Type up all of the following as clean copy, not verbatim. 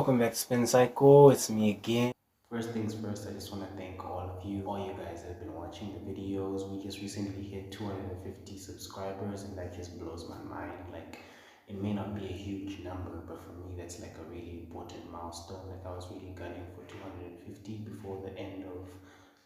welcome back to Spin Cycle. It's me again. First things first, I just want to thank all you guys that have been watching the videos. We just recently hit 250 subscribers, and that just blows my mind. Like, it may not be a huge number, but for me, that's like a really important milestone. Like, I was really gunning for 250 before the end of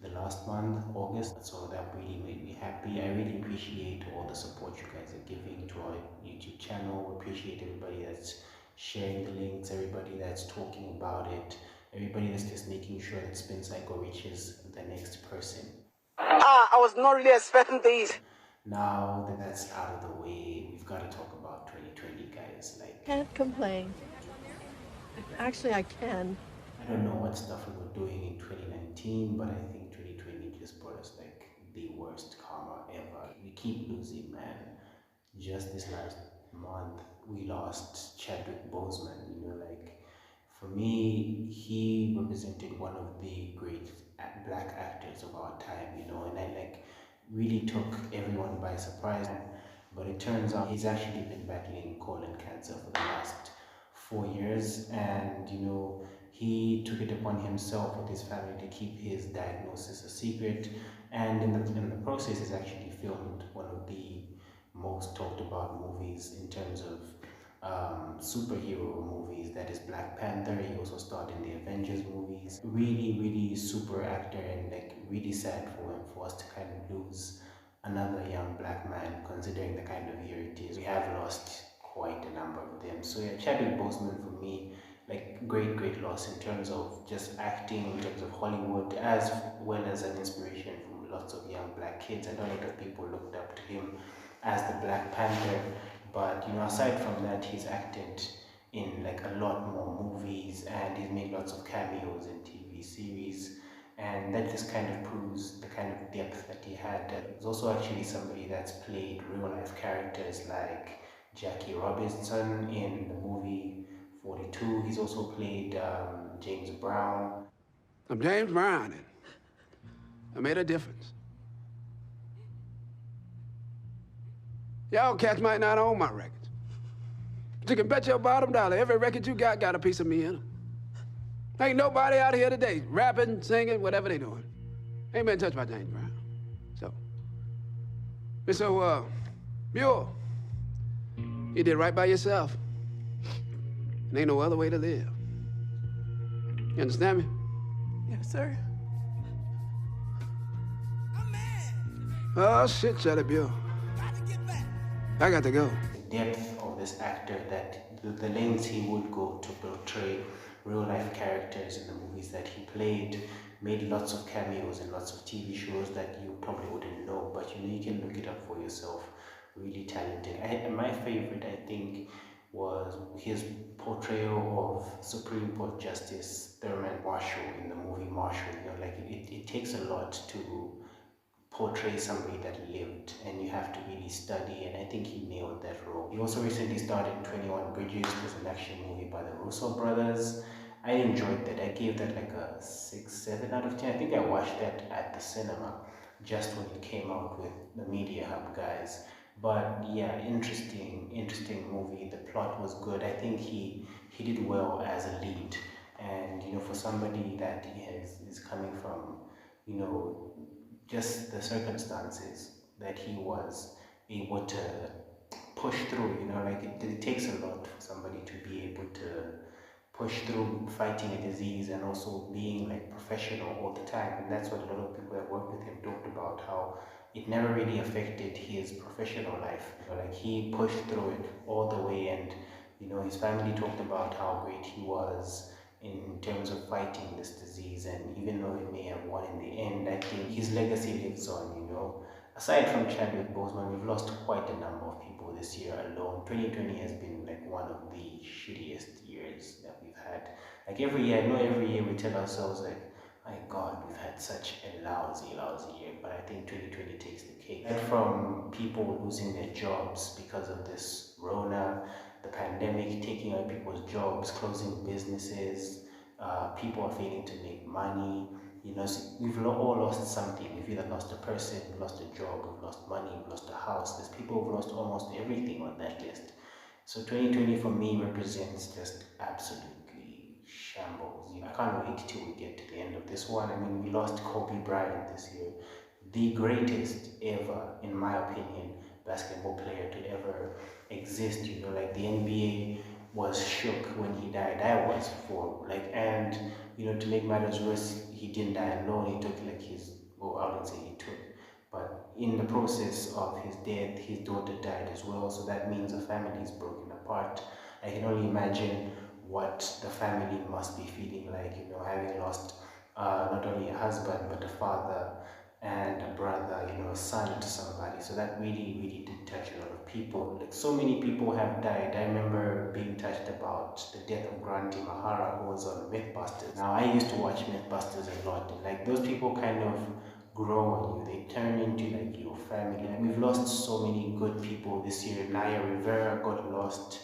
the last month, August. So that really made me happy. I really appreciate all the support you guys are giving to our YouTube channel. Appreciate everybody that's sharing the links, everybody that's talking about it, everybody that's just making sure that Spin Cycle reaches the next person. I was not really expecting these. Now that that's out of the way, we've got to talk about 2020, guys. Like, Can't complain. Actually, I can. I don't know what stuff we were doing in 2019, but I think 2020 just brought us like the worst karma ever. We keep losing, man. Just this last month, we lost Chadwick Boseman. Like, for me, he represented one of the great black actors of our time, and I like really took everyone by surprise. But it turns out he's actually been battling colon cancer for the last 4 years, and he took it upon himself with his family to keep his diagnosis a secret, and in the process, he's actually filmed one of the most talked about movies in terms of superhero movies, that is Black Panther. He also starred in the Avengers movies. Really super actor, and like really sad for us to kind of lose another young black man, considering the kind of year it is. We have lost quite a number of them. So yeah, Chadwick Boseman for me, like great loss in terms of just acting, in terms of Hollywood, as well as an inspiration from lots of young black kids. I know a lot of people looked up to him as the Black Panther, but aside from that, he's acted in like a lot more movies, and he's made lots of cameos in TV series, and that just kind of proves the kind of depth that he had. He's also actually somebody that's played real life characters like Jackie Robinson in the movie 42. He's also played James Brown. I'm James Brown, and I made a difference. Y'all cats might not own my records, but you can bet your bottom dollar every record you got a piece of me in them. Ain't nobody out here today rapping, singing, whatever they doing, ain't been touched by James Brown. So, Mule, you did right by yourself. And ain't no other way to live. You understand me? Yes, sir. Oh, shit, Charlie Bill. I got to go. The depth of this actor, that the lengths he would go to portray real life characters in the movies that he played, made lots of cameos in lots of TV shows that you probably wouldn't know, but you can look it up for yourself. Really talented. My favorite, I think, was his portrayal of Supreme Court Justice Thurman Marshall in the movie Marshall. Like it takes a lot to portray somebody that lived, and you have to really study, and I think he nailed that role. He also recently starred in 21 Bridges, which was an action movie by the Russo brothers. I enjoyed that. I gave that like a 6, 7 out of 10. I think I watched that at the cinema just when it came out with the Media Hub guys. But yeah, interesting movie. The plot was good. I think he did well as a lead, and for somebody that is coming from just the circumstances that he was able to push through, like it takes a lot for somebody to be able to push through fighting a disease and also being like professional all the time. And that's what a lot of people that worked with him talked about, how it never really affected his professional life. Like he pushed through it all the way, and his family talked about how great he was in terms of fighting this disease, and even though he may have won in the end, I think his legacy lives on. Aside from Chadwick Boseman, we've lost quite a number of people this year alone. 2020 has been like one of the shittiest years that we've had. Like every year, I know every year we tell ourselves like, my God, we've had such a lousy year, but I think 2020 takes the cake. From people losing their jobs because of this Rona, the pandemic taking away people's jobs, closing businesses, people are failing to make money. So we've all lost something. We've either lost a person, we've lost a job, we've lost money, we've lost a house. There's people who've lost almost everything on that list. So 2020 for me represents just absolutely Shambles. I can't wait till we get to the end of this one. I mean, we lost Kobe Bryant this year, the greatest ever, in my opinion, basketball player to ever exist. Like the NBA was shook when he died. I was for and to make matters worse, he didn't die alone. He took like I wouldn't say he took, but in the process of his death, his daughter died as well. So that means the family is broken apart. I can only imagine what the family must be feeling like, having lost not only a husband but a father and a brother, a son to somebody. So that really, really did touch a lot of people. Like so many people have died. I remember being touched about the death of Grant Imahara, who was on Mythbusters. Now I used to watch Mythbusters a lot. Like those people kind of grow on you. They turn into like your family. Like, we've lost so many good people this year. Naya Rivera got lost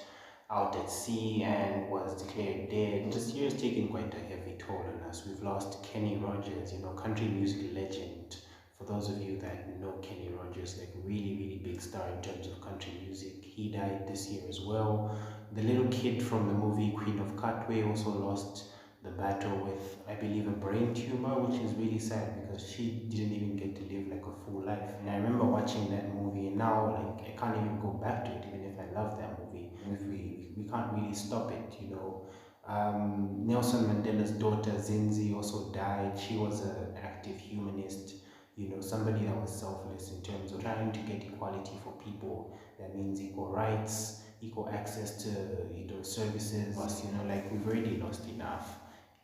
out at sea and was declared dead. This year has taken quite a heavy toll on us. We've lost Kenny Rogers, country music legend. For those of you that know Kenny Rogers, like really, really big star in terms of country music, he died this year as well. The little kid from the movie Queen of Katwe also lost the battle with, I believe, a brain tumor, which is really sad because she didn't even get to live like a full life. And I remember watching that movie, and now like I can't even go back to it, even if I love that movie. If we can't really stop it, Nelson Mandela's daughter Zinzi also died. She was an active humanist, somebody that was selfless in terms of trying to get equality for people. That means equal rights, equal access to services. Like we've already lost enough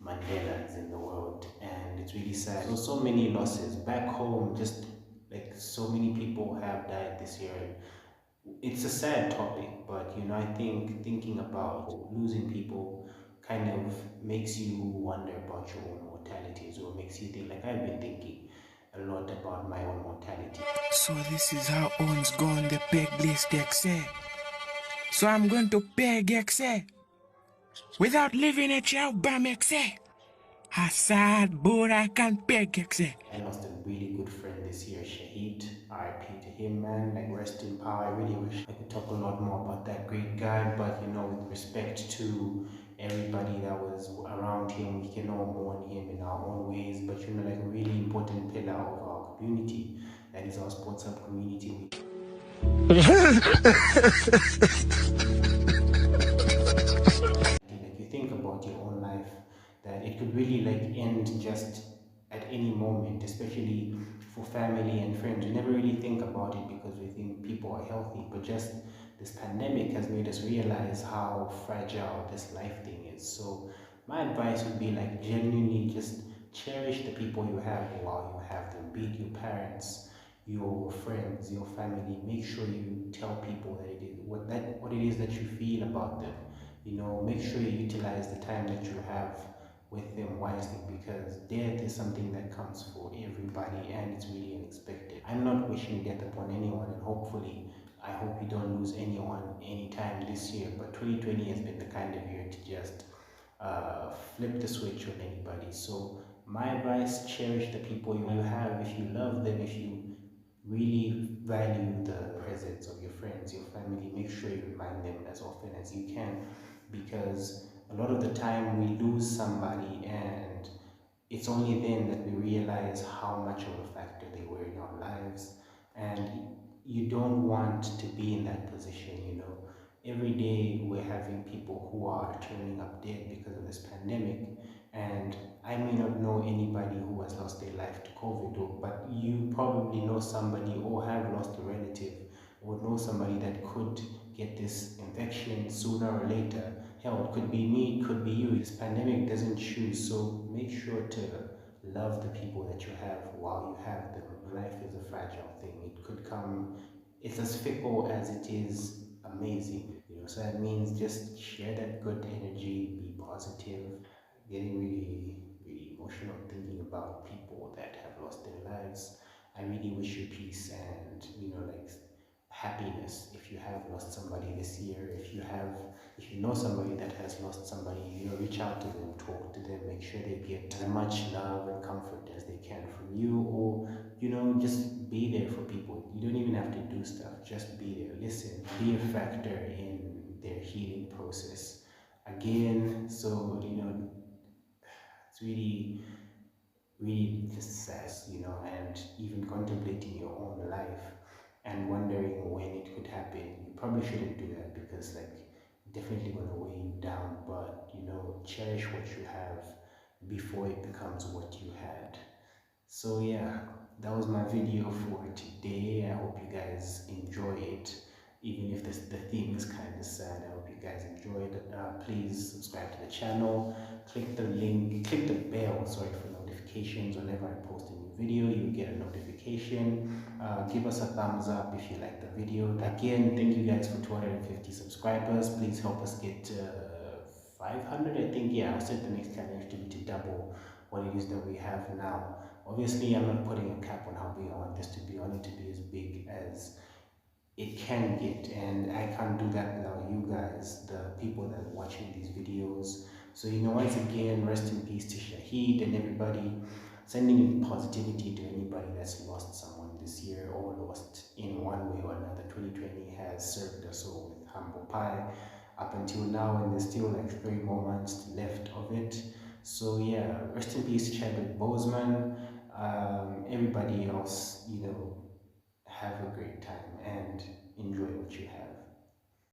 Mandelas in the world, and it's really sad. So many losses back home. Just like so many people have died this year. It's a sad topic, but I think thinking about losing people kind of makes you wonder about your own mortality as well. Makes you think, like I've been thinking a lot about my own mortality. So this is how ons gone the peg list exe. So I'm going to peg exe without living at your bam exe. A sad boy I can peg exe. I lost a really good friend this year, Shahid. RIP to him, man. Like rest in power. I really wish I could talk a lot more about that great guy, but with respect to everybody that was around him, we can all mourn him in our own ways. But like a really important pillar of our community, that is our sports hub community. Like you think about your own life, that it could really like end just at any moment, especially for family and friends. We never really think about it because we think people are healthy, but just this pandemic has made us realize how fragile this life thing is. So my advice would be like genuinely just cherish the people you have while you have them, be it your parents, your friends, your family. Make sure you tell people that it is what it is that you feel about them. Make sure you utilize the time that you have with them wisely, because death is something that comes for everybody and it's really unexpected. I'm not wishing death upon anyone, and hopefully I hope you don't lose anyone anytime this year, but 2020 has been the kind of year to just flip the switch on anybody. So my advice, cherish the people you have. If you love them, if you really value the presence of your friends, your family, make sure you remind them as often as you can, because a lot of the time we lose somebody and it's only then that we realize how much of a factor they were in our lives. And you don't want to be in that position. Every day we're having people who are turning up dead because of this pandemic, and I may not know anybody who has lost their life to COVID, but you probably know somebody or have lost a relative or know somebody that could get this infection sooner or later. Hell, it could be me, it could be you. This pandemic doesn't choose, so make sure to love the people that you have while you have them. Life is a fragile thing. It could come, it's as fickle as it is amazing. So that means just share that good energy, be positive. Getting really, really emotional thinking about people that have lost their lives. I really wish you peace and like happiness. If you have lost somebody this year, if you know somebody that has lost somebody, reach out to them, talk to them, make sure they get as much love and comfort as they can from you, or just be there for people. You don't even have to do stuff, just be there, listen, be a factor in their healing process. Again, so really just sad, and even contemplating your own life and wondering when it could happen. You probably shouldn't do that because like definitely gonna weigh you down, but cherish what you have before it becomes what you had. So yeah, that was my video for today. I hope you guys enjoy it. Even if the theme is kind of sad, I hope you guys enjoyed. Please subscribe to the channel, click the link, click the bell, sorry, for notifications. Whenever I post a new video, you get a notification. Give us a thumbs up if you like the video. Again, thank you guys for 250 subscribers. Please help us get 500, I think. Yeah, I'll set the next challenge to be to double what it is that we have now. Obviously, I'm not putting a cap on how big I want this to be. I want it to be as big as it can get, and I can't do that without you guys, the people that are watching these videos. So once again, rest in peace to Shahid and everybody. Sending positivity to anybody that's lost someone this year or lost in one way or another. 2020 has served us all with humble pie up until now, and there's still like 3 more months left of it. So yeah, rest in peace Chadwick Boseman. Everybody else, have a great time and enjoy what you have.